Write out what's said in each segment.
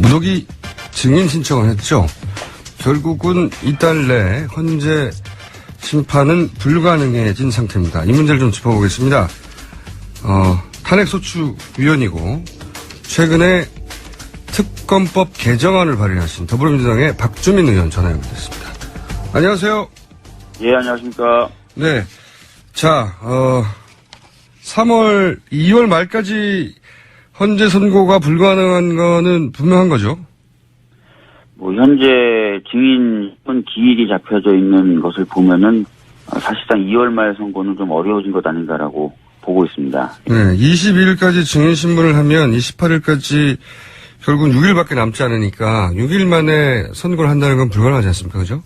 무더기 증인 신청을 했죠. 결국은 이달 내 헌재 심판은 불가능해진 상태입니다. 이 문제를 좀 짚어보겠습니다. 탄핵소추위원이고 최근에 특검법 개정안을 발의하신 더불어민주당의 박주민 의원 전화 연결됐습니다. 안녕하세요. 예, 안녕하십니까. 네. 자, 2월 말까지 헌재 선고가 불가능한 거는 분명한 거죠? 현재 증인 기일이 잡혀져 있는 것을 보면은 사실상 2월 말 선고는 좀 어려워진 것 아닌가라고 보고 있습니다. 네. 22일까지 증인 신문을 하면 28일까지 결국은 6일밖에 남지 않으니까 6일 만에 선고를 한다는 건 불가능하지 않습니까? 그죠?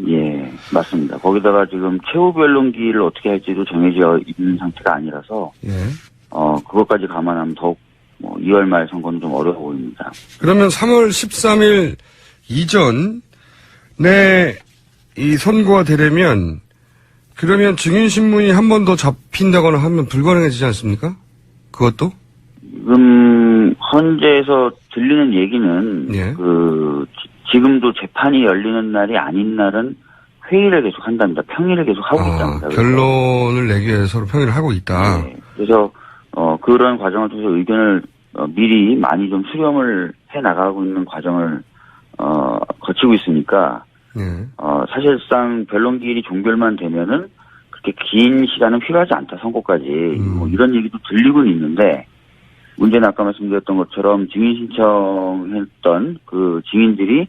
예, 맞습니다. 거기다가 지금 최후 변론 기일을 어떻게 할지도 정해져 있는 상태가 아니라서, 예. 그것까지 감안하면 더욱 2월 말 선거는 좀 어려워 보입니다. 그러면 3월 13일 이전에 이 선고가 되려면 그러면 증인신문이 한 번 더 잡힌다거나 하면 불가능해지지 않습니까? 그것도? 지금 헌재에서 들리는 얘기는 예. 지금도 재판이 열리는 날이 아닌 날은 회의를 계속 한답니다. 평의를 계속 하고 있답니다. 결론을 내기 위해서 서로 평의를 하고 있다. 네. 그래서 그런 과정을 통해서 의견을 미리 많이 좀 수렴을 해 나가고 있는 과정을 거치고 있으니까 예. 사실상 변론 기일이 종결만 되면은 그렇게 긴 시간은 필요하지 않다 선고까지 이런 얘기도 들리고는 있는데 문제는 아까 말씀드렸던 것처럼 증인 신청했던 그 증인들이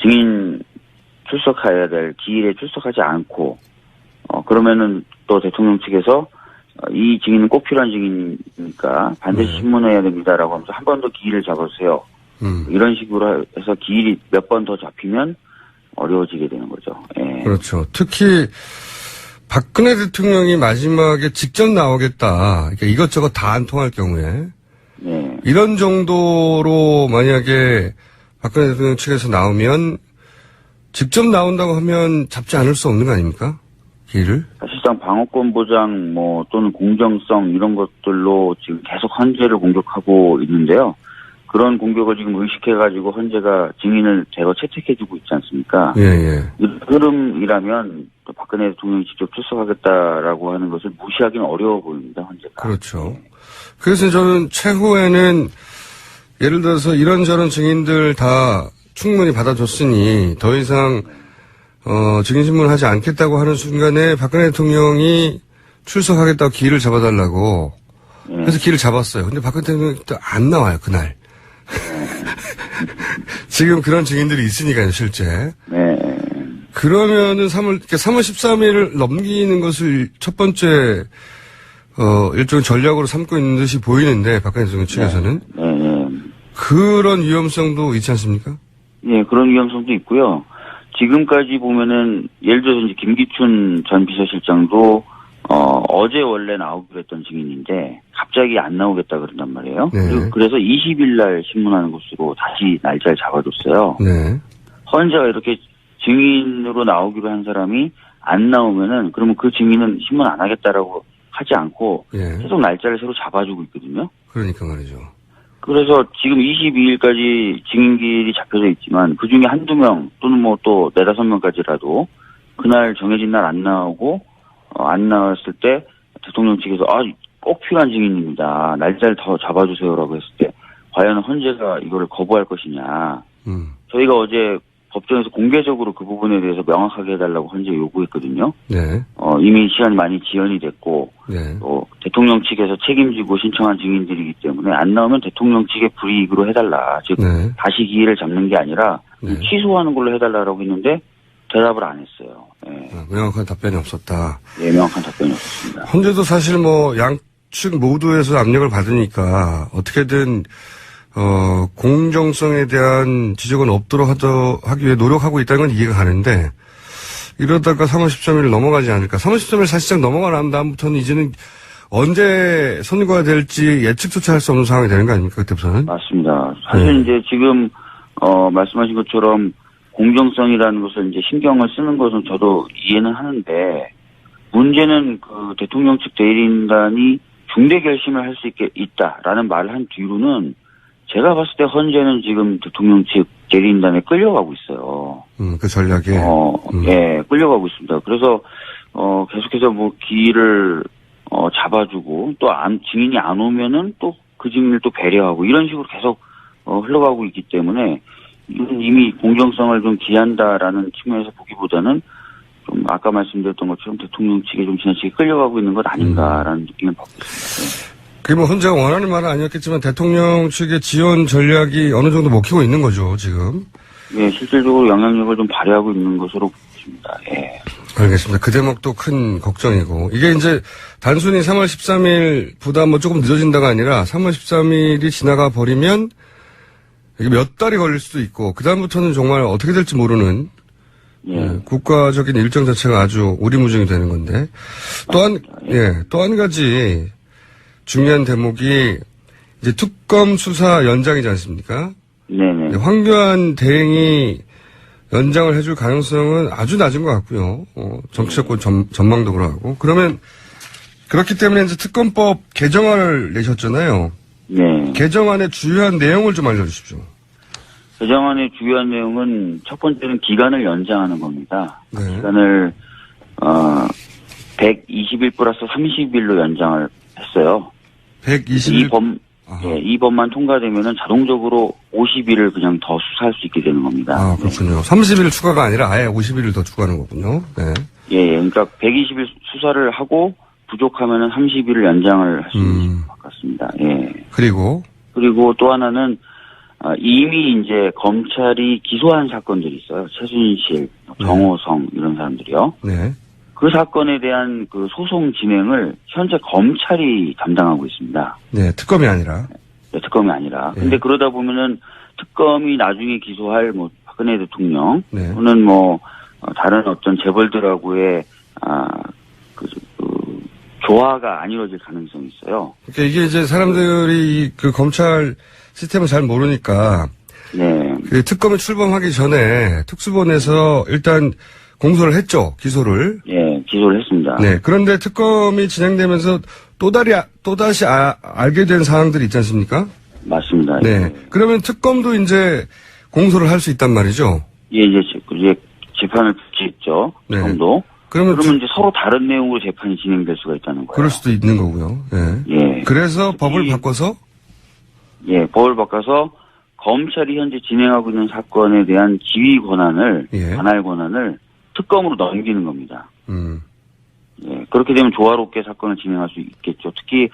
증인 출석해야 될 기일에 출석하지 않고 그러면은 또 대통령 측에서 이 증인은 꼭 필요한 증인이니까 반드시 신문해야 됩니다라고 하면서 한 번 더 기일을 잡아주세요. 이런 식으로 해서 기일이 몇 번 더 잡히면 어려워지게 되는 거죠. 예. 그렇죠. 특히 박근혜 대통령이 마지막에 직접 나오겠다. 그러니까 이것저것 다 안 통할 경우에 네. 이런 정도로 만약에 박근혜 대통령 측에서 나오면 직접 나온다고 하면 잡지 않을 수 없는 거 아닙니까? 기일을? 사실상 방어권 보장 또는 공정성 이런 것들로 지금 계속 헌재를 공격하고 있는데요. 그런 공격을 지금 의식해가지고 헌재가 증인을 대거 채택해주고 있지 않습니까? 예. 이 흐름이라면 또 박근혜 대통령이 직접 출석하겠다라고 하는 것을 무시하기는 어려워 보입니다, 헌재가. 그렇죠. 그래서 저는 최후에는 예를 들어서 이런저런 증인들 다 충분히 받아줬으니 더 이상 증인신문을 하지 않겠다고 하는 순간에 박근혜 대통령이 출석하겠다고 기일을 잡아달라고 그래서 기일을 잡았어요. 근데 박근혜 대통령이 또 안 나와요, 그날. 지금 그런 증인들이 있으니까요, 실제. 네. 그러면은 3월 13일을 넘기는 것을 첫 번째, 일종의 전략으로 삼고 있는 듯이 보이는데, 박근혜 대통령 측에서는. 네. 그런 위험성도 있지 않습니까? 예, 그런 위험성도 있고요. 지금까지 보면은, 예를 들어서 이제 김기춘 전 비서실장도, 어제 원래 나오기로 했던 증인인데, 갑자기 안 나오겠다 그런단 말이에요. 네. 그래서 20일 날 신문하는 것으로 다시 날짜를 잡아줬어요. 네. 헌재가 이렇게 증인으로 나오기로 한 사람이 안 나오면은, 그러면 그 증인은 신문 안 하겠다라고 하지 않고, 예. 계속 날짜를 새로 잡아주고 있거든요. 그러니까 말이죠. 그래서 지금 22일까지 증인기일이 잡혀져 있지만, 그 중에 한두 명, 또는 또 4-5명까지라도, 그날 정해진 날 안 나오고, 안 나왔을 때 대통령 측에서 꼭 필요한 증인입니다. 날짜를 더 잡아주세요라고 했을 때 과연 헌재가 이거를 거부할 것이냐. 저희가 어제 법정에서 공개적으로 그 부분에 대해서 명확하게 해달라고 헌재에 요구했거든요. 네. 이미 시간이 많이 지연이 됐고 네. 또 대통령 측에서 책임지고 신청한 증인들이기 때문에 안 나오면 대통령 측의 불이익으로 해달라. 즉 네. 다시 기회를 잡는 게 아니라 네. 취소하는 걸로 해달라고 했는데 대답을 안 했어요. 예. 명확한 답변이 없었다. 예, 명확한 답변이 없었습니다. 헌재도 사실 양측 모두에서 압력을 받으니까 어떻게든 공정성에 대한 지적은 없도록 하기 위해 노력하고 있다는 건 이해가 가는데 이러다가 3월 13일 넘어가지 않을까. 3월 13일 사실상 넘어가 난 다음부터는 이제는 언제 선거가 될지 예측조차 할 수 없는 상황이 되는 거 아닙니까? 그때부터는? 맞습니다. 사실 이제 지금 말씀하신 것처럼 공정성이라는 것을 이제 신경을 쓰는 것은 저도 이해는 하는데 문제는 그 대통령 측 대리인단이 중대 결심을 할 수 있다라는 말을 한 뒤로는 제가 봤을 때 헌재는 지금 대통령 측 대리인단에 끌려가고 있어요. 그 전략에. 예, 끌려가고 있습니다. 그래서, 계속해서 뭐 기일을, 잡아주고, 또 증인이 안 오면은 또 그 증인을 또 배려하고, 이런 식으로 계속, 흘러가고 있기 때문에, 이건 이미 공정성을 좀 기한다라는 측면에서 보기보다는, 좀 아까 말씀드렸던 것처럼 대통령 측에 좀 지나치게 끌려가고 있는 것 아닌가라는 느낌을 받고 있습니다. 그게 뭐 혼자가 원하는 말은 아니었겠지만 대통령 측의 지원 전략이 어느 정도 먹히고 있는 거죠, 지금. 예, 실질적으로 영향력을 좀 발휘하고 있는 것으로 보입니다. 예. 알겠습니다. 그 대목도 큰 걱정이고. 이게 이제 단순히 3월 13일보다 뭐 조금 늦어진다가 아니라 3월 13일이 지나가 버리면 이게 몇 달이 걸릴 수도 있고, 그다음부터는 정말 어떻게 될지 모르는 예. 국가적인 일정 자체가 아주 오리무중이 되는 건데. 또 한 가지 중요한 대목이 이제 특검 수사 연장이지 않습니까? 네네. 황교안 대행이 연장을 해줄 가능성은 아주 낮은 것 같고요. 정치적인 전망도 그러고. 그러면 그렇기 때문에 이제 특검법 개정안을 내셨잖아요. 네. 개정안의 주요한 내용을 좀 알려주십시오. 개정안의 주요한 내용은 첫 번째는 기간을 연장하는 겁니다. 네. 기간을 120일 플러스 30일로 연장을 했어요. 120일. 이 법만 통과되면은 자동적으로 50일을 그냥 더 수사할 수 있게 되는 겁니다. 아, 그렇군요. 30일 추가가 아니라 아예 50일을 더 추가하는 거군요. 네. 예, 그러니까 120일 수사를 하고 부족하면은 30일을 연장을 할 수 있는 것 같습니다. 예. 그리고 또 하나는 이미 이제 검찰이 기소한 사건들이 있어요. 최순실, 정호성 이런 사람들이요. 네. 그 사건에 대한 그 소송 진행을 현재 검찰이 담당하고 있습니다. 네, 특검이 아니라. 네, 특검이 아니라. 네. 근데 그러다 보면은 특검이 나중에 기소할 뭐 박근혜 대통령 네. 또는 뭐 다른 어떤 재벌들하고의 조화가 안 이루어질 가능성이 있어요. 그러니까 이게 이제 사람들이 그 검찰 시스템을 잘 모르니까 네. 그 특검이 출범하기 전에 특수본에서 일단 공소를 했죠, 기소를. 예, 기소를 했습니다. 네. 그런데 특검이 진행되면서 또다시 알게 된 사항들이 있지 않습니까? 맞습니다. 네. 그러면 특검도 이제 공소를 할 수 있단 말이죠. 예, 이제 재판을 붙였죠. 네. 특검도. 그러면 이제 서로 다른 내용으로 재판이 진행될 수가 있다는 거예요. 그럴 수도 있는 거고요. 네. 예. 그래서 법을 바꿔서? 예, 법을 바꿔서 검찰이 현재 진행하고 있는 사건에 대한 지휘 권한을, 예. 관할 권한을 특검으로 넘기는 겁니다. 예. 그렇게 되면 조화롭게 사건을 진행할 수 있겠죠. 특히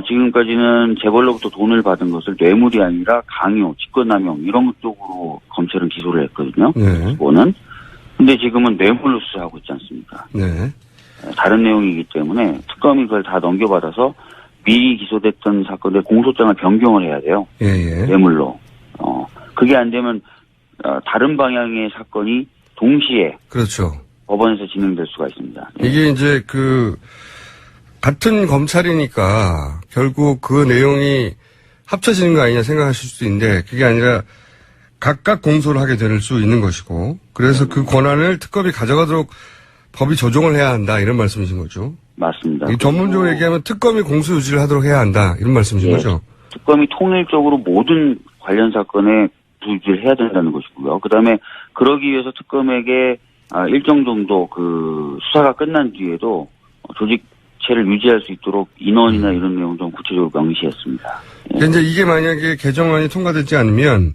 지금까지는 재벌로부터 돈을 받은 것을 뇌물이 아니라 강요, 직권남용 이런 것 쪽으로 검찰은 기소를 했거든요. 네. 그거는. 근데 지금은 뇌물로 수사하고 있지 않습니까? 네. 다른 내용이기 때문에 특검이 그걸 다 넘겨받아서 미리 기소됐던 사건들 공소장을 변경을 해야 돼요. 예. 뇌물로. 그게 안 되면 다른 방향의 사건이 동시에 그렇죠. 법원에서 진행될 수가 있습니다. 네. 이게 이제 같은 검찰이니까 결국 그 내용이 합쳐지는 거 아니냐 생각하실 수도 있는데 그게 아니라 각각 공소를 하게 될 수 있는 것이고 그래서 그 권한을 특검이 가져가도록 법이 조정을 해야 한다 이런 말씀이신 거죠. 맞습니다. 전문적으로 얘기하면 특검이 공소 유지를 하도록 해야 한다 이런 말씀이신 예, 거죠. 특검이 통일적으로 모든 관련 사건에 유지를 해야 된다는 것이고요. 그다음에 그러기 위해서 특검에게 일정 정도 그 수사가 끝난 뒤에도 조직체를 유지할 수 있도록 인원이나 이런 내용 좀 구체적으로 명시했습니다. 예. 이제 이게 만약에 개정안이 통과되지 않으면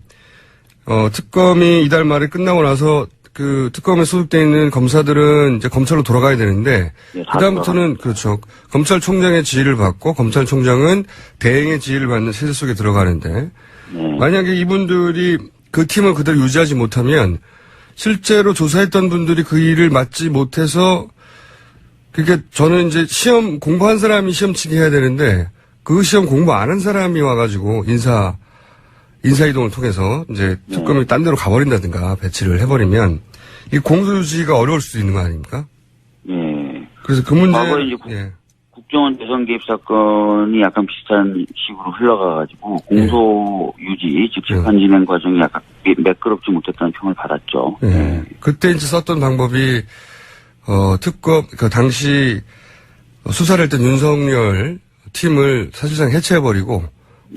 특검이 이달 말에 끝나고 나서 그 특검에 소속돼 있는 검사들은 이제 검찰로 돌아가야 되는데 네, 그다음부터는 그렇죠. 검찰총장의 지휘를 받고 검찰총장은 대행의 지휘를 받는 체제 속에 들어가는데 네. 만약에 이분들이 그 팀을 그대로 유지하지 못하면 실제로 조사했던 분들이 그 일을 맡지 못해서 그게 저는 이제 시험 공부한 사람이 시험 치게 해야 되는데 그 시험 공부 안 한 사람이 와가지고 인사 이동을 통해서 이제 특검이 딴 데로 가버린다든가 배치를 해버리면 이 공소 유지가 어려울 수도 있는 거 아닙니까? 예. 그래서 그 문제. 과거에 이제 국정원 대선 개입 사건이 약간 비슷한 식으로 흘러가가지고 공소 유지, 즉 재판 진행 과정이 약간 매끄럽지 못했다는 평을 받았죠. 예. 그때 이제 썼던 방법이 특검 당시 수사를 했던 윤석열 팀을 사실상 해체해버리고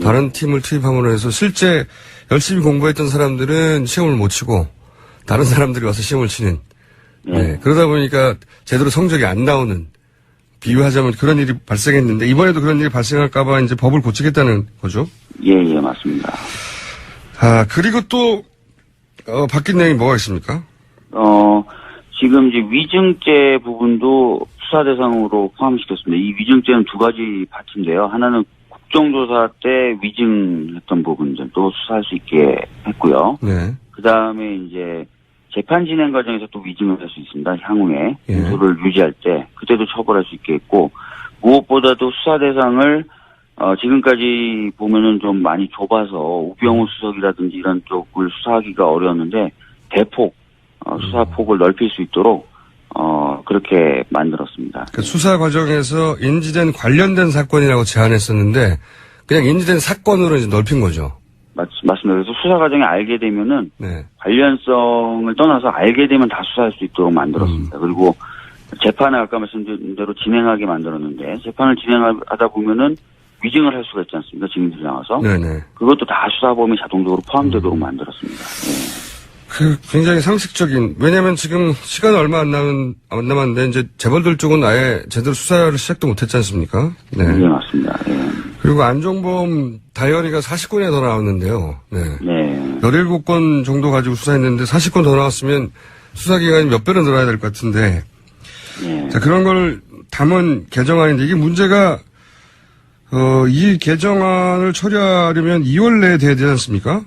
다른 팀을 투입함으로 해서 실제 열심히 공부했던 사람들은 시험을 못 치고 다른 사람들이 와서 시험을 치는. 네. 그러다 보니까 제대로 성적이 안 나오는, 비유하자면 그런 일이 발생했는데 이번에도 그런 일이 발생할까봐 이제 법을 고치겠다는 거죠? 예, 맞습니다. 그리고 또 바뀐 내용이 뭐가 있습니까? 지금 이제 위증죄 부분도 수사 대상으로 포함시켰습니다. 이 위증죄는 두 가지 파트인데요. 하나는 국정조사 때 위증했던 부분들도 수사할 수 있게 했고요. 네. 그 다음에 이제 재판 진행 과정에서 또 위증을 할 수 있습니다. 향후에 공소를 유지할 때 그때도 처벌할 수 있게 했고, 무엇보다도 수사 대상을 지금까지 보면은 좀 많이 좁아서 우병우 수석이라든지 이런 쪽을 수사하기가 어려웠는데 대폭 수사 폭을 넓힐 수 있도록 그렇게 만들었습니다. 그 수사 과정에서 인지된 관련된 사건이라고 제안했었는데 그냥 인지된 사건으로 이제 넓힌 거죠. 맞습니다. 그래서 수사 과정에 알게 되면은 네. 관련성을 떠나서 알게 되면 다 수사할 수 있도록 만들었습니다. 그리고 재판을 아까 말씀드린 대로 진행하게 만들었는데 재판을 진행하다 보면은 위증을 할 수가 있지 않습니까? 증인들이 나와서. 네네. 그것도 다 수사 범위 자동적으로 포함되도록 만들었습니다. 굉장히 상식적인, 왜냐면 지금 시간 얼마 안 남았는데 이제 재벌들 쪽은 아예 제대로 수사를 시작도 못했지 않습니까? 네, 맞습니다. 그리고 안종범 다이어리가 40건에 더 나왔는데요. 네. 17건 정도 가지고 수사했는데 40건 더 나왔으면 수사기간이 몇 배는 늘어야 될 것 같은데. 자, 그런 걸 담은 개정안인데 이게 문제가, 이 개정안을 처리하려면 2월 내에 돼야 되지 않습니까?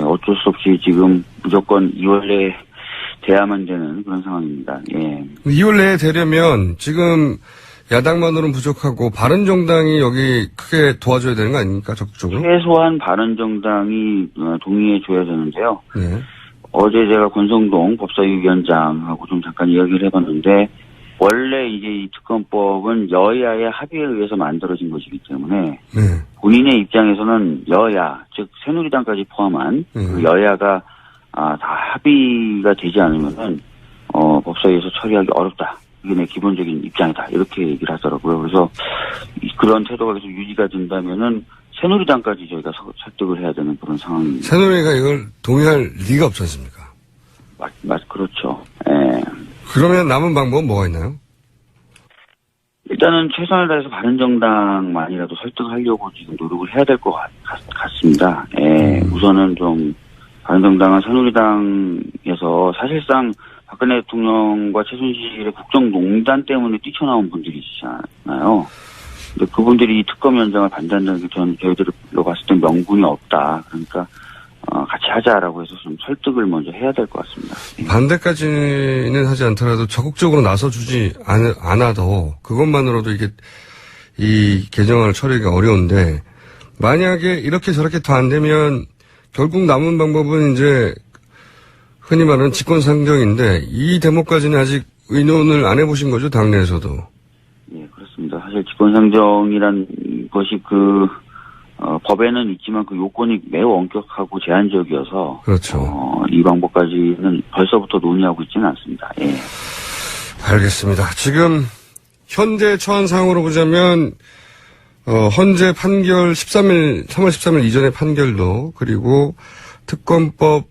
어쩔 수 없이 지금 무조건 2월 내에 돼야만 되는 그런 상황입니다. 2월 내에 되려면 지금 야당만으로는 부족하고 바른정당이 여기 크게 도와줘야 되는 거 아닙니까? 적극적으로? 최소한 바른정당이 동의해 줘야 되는데요. 네. 어제 제가 권성동 법사위 위원장하고 좀 잠깐 이야기를 해봤는데 원래 이제 이 특검법은 여야의 합의에 의해서 만들어진 것이기 때문에 본인의 입장에서는 여야, 즉 새누리당까지 포함한 그 여야가 다 합의가 되지 않으면은 법사위에서 처리하기 어렵다. 이게 내 기본적인 입장이다. 이렇게 얘기를 하더라고요. 그래서 그런 태도가 계속 유지가 된다면은 새누리당까지 저희가 설득을 해야 되는 그런 상황입니다. 새누리가 이걸 동의할 리가 없지 않습니까? 그렇죠. 그러면 남은 방법은 뭐가 있나요? 일단은 최선을 다해서 바른정당만이라도 설득하려고 지금 노력을 해야 될 것 같습니다. 우선은 좀 바른정당은 새누리당에서 사실상 박근혜 대통령과 최순실의 국정농단 때문에 뛰쳐나온 분들이시잖아요. 근데 그분들이 특검 연장을 반대한다는 게 저희들로 봤을 땐 명분이 없다. 그러니까 같이 하자라고 해서 좀 설득을 먼저 해야 될 것 같습니다. 반대까지는 하지 않더라도 적극적으로 나서주지 않아도 그것만으로도 이게 이 개정안을 처리하기가 어려운데 만약에 이렇게 저렇게 더 안 되면 결국 남은 방법은 이제 흔히 말하는 직권상정인데 이 대목까지는 아직 의논을 안 해보신 거죠, 당내에서도? 네, 그렇습니다. 사실 직권상정이란 것이 법에는 있지만 그 요건이 매우 엄격하고 제한적이어서. 그렇죠. 이 방법까지는 벌써부터 논의하고 있지는 않습니다. 알겠습니다. 지금 현재 처한상으로 보자면 현재 판결 3월 13일 이전의 판결도 그리고 특검법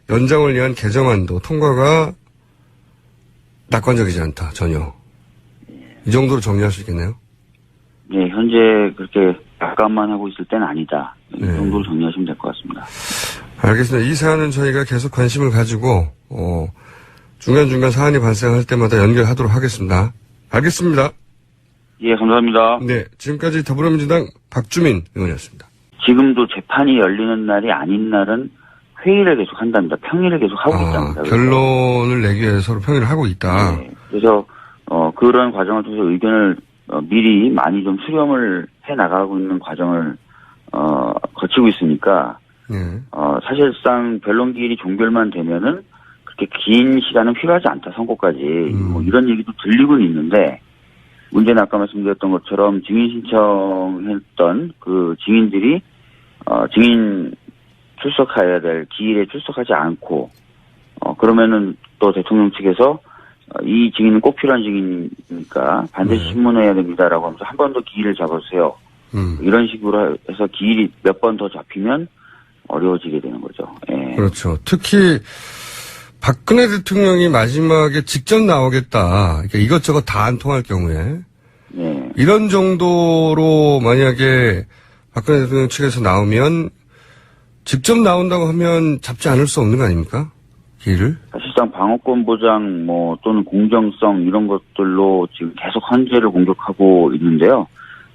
연장을 위한 개정안도 통과가 낙관적이지 않다, 전혀. 이 정도로 정리할 수 있겠네요? 네, 현재 그렇게 약간만 하고 있을 때는 아니다. 이 정도로 정리하시면 될 것 같습니다. 알겠습니다. 이 사안은 저희가 계속 관심을 가지고 중간중간 사안이 발생할 때마다 연결하도록 하겠습니다. 알겠습니다. 예, 감사합니다. 네, 지금까지 더불어민주당 박주민 의원이었습니다. 지금도 재판이 열리는 날이 아닌 날은 회의를 계속 한답니다. 평의를 계속 하고 있답니다. 결론을 내기 위해서 서로 평의를 하고 있다. 네, 그래서 그런 과정을 통해서 의견을 미리 많이 좀 수렴을 해 나가고 있는 과정을 거치고 있으니까 사실상 변론기일이 종결만 되면은 그렇게 긴 시간은 필요하지 않다, 선고까지. 뭐 이런 얘기도 들리고는 있는데 문제는 아까 말씀드렸던 것처럼 증인 신청했던 그 증인들이 증인 출석해야 될 기일에 출석하지 않고 그러면은 또 대통령 측에서 이 증인은 꼭 필요한 증인이니까 반드시 신문해야 됩니다라고 하면서 한 번 더 기일을 잡아주세요. 이런 식으로 해서 기일이 몇 번 더 잡히면 어려워지게 되는 거죠. 예. 그렇죠. 특히 박근혜 대통령이 마지막에 직접 나오겠다. 그러니까 이것저것 다 안 통할 경우에 예. 이런 정도로 만약에 박근혜 대통령 측에서 나오면 직접 나온다고 하면 잡지 않을 수 없는 거 아닙니까? 기일을? 사실상 방어권 보장 또는 공정성 이런 것들로 지금 계속 헌재를 공격하고 있는데요.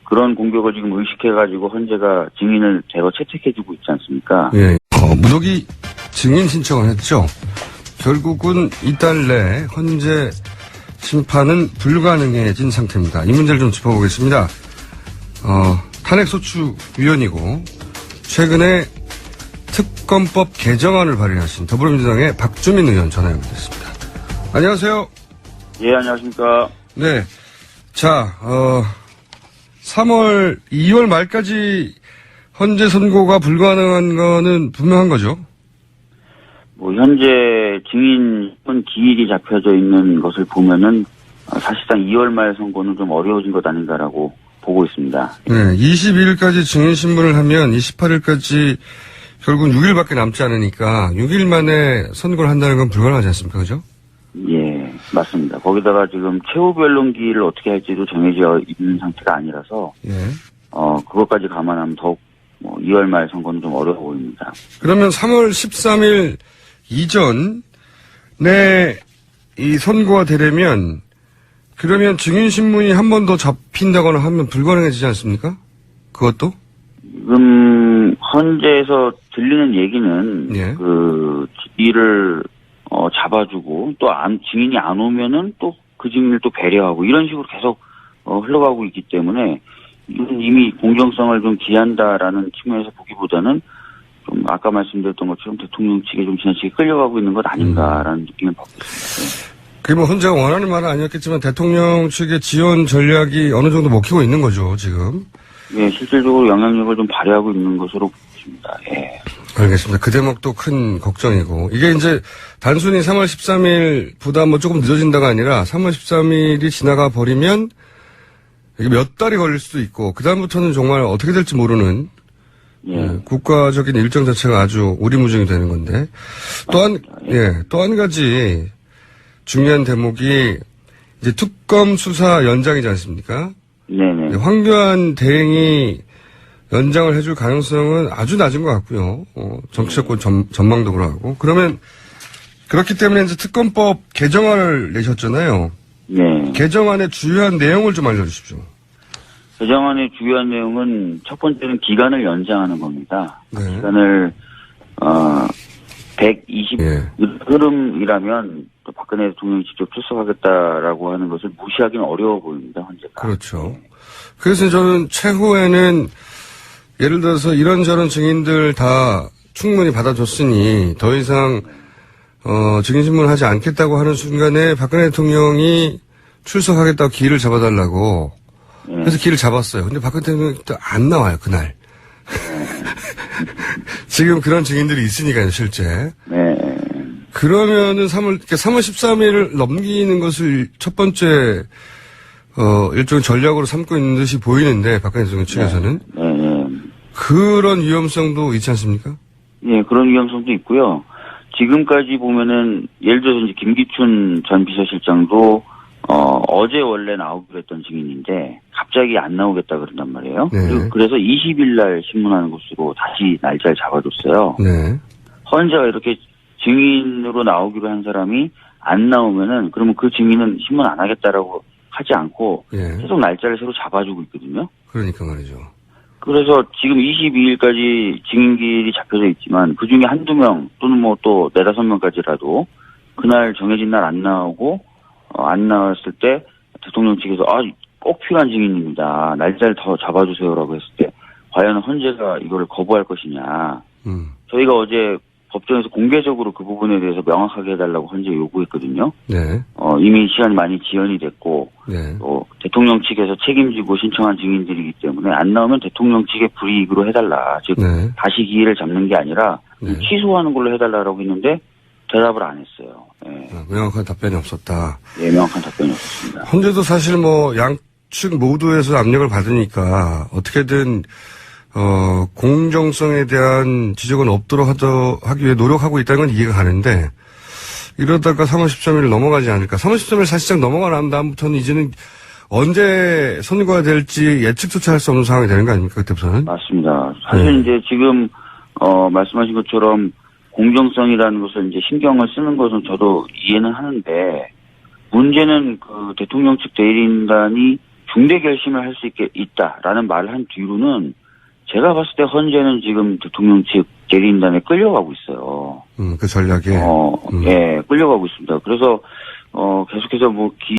그런 공격을 지금 의식해가지고 헌재가 증인을 대거 채택해주고 있지 않습니까? 예. 무더기 증인 신청을 했죠. 결국은 이달 내 헌재 심판은 불가능해진 상태입니다. 이 문제를 좀 짚어보겠습니다. 탄핵소추위원이고 최근에 특검법 개정안을 발의하신 더불어민주당의 박주민 의원 전화 연결됐습니다. 안녕하세요. 예, 안녕하십니까. 네. 자, 2월 말까지 헌재 선고가 불가능한 거는 분명한 거죠? 현재 증인은 기일이 잡혀져 있는 것을 보면은 사실상 2월 말 선고는 좀 어려워진 것 아닌가라고 보고 있습니다. 네. 22일까지 증인 신문을 하면 28일까지 결국은 6일밖에 남지 않으니까 6일 만에 선고를 한다는 건 불가능하지 않습니까? 그죠? 예, 맞습니다. 거기다가 지금 최후 변론기를 어떻게 할지도 정해져 있는 상태가 아니라서, 예. 그것까지 감안하면 더욱 2월 말 선거는 좀 어려워 보입니다. 그러면 3월 13일 이전에 이 선고가 되려면 그러면 증인신문이 한 번 더 잡힌다거나 하면 불가능해지지 않습니까? 그것도? 지금 헌재에서 들리는 얘기는 예. 이를 잡아주고 또 증인이 안 오면은 또 그 증인을 또 배려하고 이런 식으로 계속 흘러가고 있기 때문에 이건 이미 공정성을 좀 기한다라는 측면에서 보기보다는 좀 아까 말씀드렸던 것처럼 대통령 측에 좀 지나치게 끌려가고 있는 것 아닌가라는 느낌을 받고 있습니다. 그게 뭐 헌재가 원하는 말은 아니었겠지만 대통령 측의 지원 전략이 어느 정도 먹히고 있는 거죠, 지금. 예, 실질적으로 영향력을 좀 발휘하고 있는 것으로 보입니다. 예. 알겠습니다. 그 대목도 큰 걱정이고. 이게 이제 단순히 3월 13일보다 뭐 조금 늦어진다가 아니라 3월 13일이 지나가 버리면 이게 몇 달이 걸릴 수도 있고, 그다음부터는 정말 어떻게 될지 모르는 국가적인 일정 자체가 아주 오리무중이 되는 건데. 또 한 가지 중요한 대목이 이제 특검 수사 연장이지 않습니까? 네네. 황교안 대행이 연장을 해줄 가능성은 아주 낮은 것 같고요. 정치적 전망도 그러고. 그러면 그렇기 때문에 이제 특검법 개정안을 내셨잖아요. 네. 개정안의 주요한 내용을 좀 알려주십시오. 개정안의 주요한 내용은 첫 번째는 기간을 연장하는 겁니다. 네. 기간을 120 예. 흐름이라면 또 박근혜 대통령이 직접 출석하겠다라고 하는 것을 무시하기는 어려워 보입니다. 헌재가. 그렇죠. 그래서 저는 최후에는 예를 들어서 이런저런 증인들 다 충분히 받아줬으니 더 이상 증인신문을 하지 않겠다고 하는 순간에 박근혜 대통령이 출석하겠다고 기일을 잡아달라고 그래서 기일을 잡았어요. 근데 박근혜 대통령이 또 안 나와요, 그날. 지금 그런 증인들이 있으니까요, 실제. 네. 그러면은 3월 13일을 넘기는 것을 첫 번째 일종의 전략으로 삼고 있는 듯이 보이는데 박근혜 대통령 측에서는 네. 그런 위험성도 있지 않습니까? 예, 그런 위험성도 있고요. 지금까지 보면은 예를 들어서 이제 김기춘 전 비서실장도 어제 원래 나오기로 했던 증인인데 갑자기 안 나오겠다 그런단 말이에요. 네. 그래서 20일 날 신문하는 것으로 다시 날짜를 잡아줬어요. 네. 헌재가 이렇게 증인으로 나오기로 한 사람이 안 나오면은 그러면 그 증인은 신문 안 하겠다라고 하지 않고 예. 계속 날짜를 새로 잡아주고 있거든요. 그러니까 말이죠. 그래서 지금 22일까지 증인기일이 잡혀져 있지만 그 중에 한두 명 또는 뭐 또 4-5명까지라도 그날 정해진 날 안 나오고 안 나왔을 때 대통령 측에서 꼭 필요한 증인입니다. 날짜를 더 잡아주세요라고 했을 때 과연 헌재가 이거를 거부할 것이냐. 저희가 어제 법정에서 공개적으로 그 부분에 대해서 명확하게 해달라고 헌재에 요구했거든요. 네. 이미 시간이 많이 지연이 됐고 네. 또 대통령 측에서 책임지고 신청한 증인들이기 때문에 안 나오면 대통령 측의 불이익으로 해달라. 즉 네. 다시 기회를 잡는 게 아니라 네. 취소하는 걸로 해달라고 했는데 대답을 안 했어요. 예. 명확한 답변이 없었다. 예, 명확한 답변이 없었습니다. 헌재도 사실 뭐 측 모두에서 압력을 받으니까 어떻게든 공정성에 대한 지적은 없도록 하기 위해 노력하고 있다는 건 이해가 가는데 이러다가 3월 13일 넘어가지 않을까. 3월 13일 사실상 넘어가 난 다음부터는 이제는 언제 선거가 될지 예측조차 할 수 없는 상황이 되는 거 아닙니까, 그때부터는? 맞습니다. 사실 이제 지금 말씀하신 것처럼 공정성이라는 것을 이제 신경을 쓰는 것은 저도 이해는 하는데 문제는 그 대통령 측 대리인단이 중대 결심을 할 수 있다라는 말을 한 뒤로는 제가 봤을 때 현재는 지금 대통령 측 대리인단에 끌려가고 있어요. 그 전략에. 예, 끌려가고 있습니다. 그래서 계속해서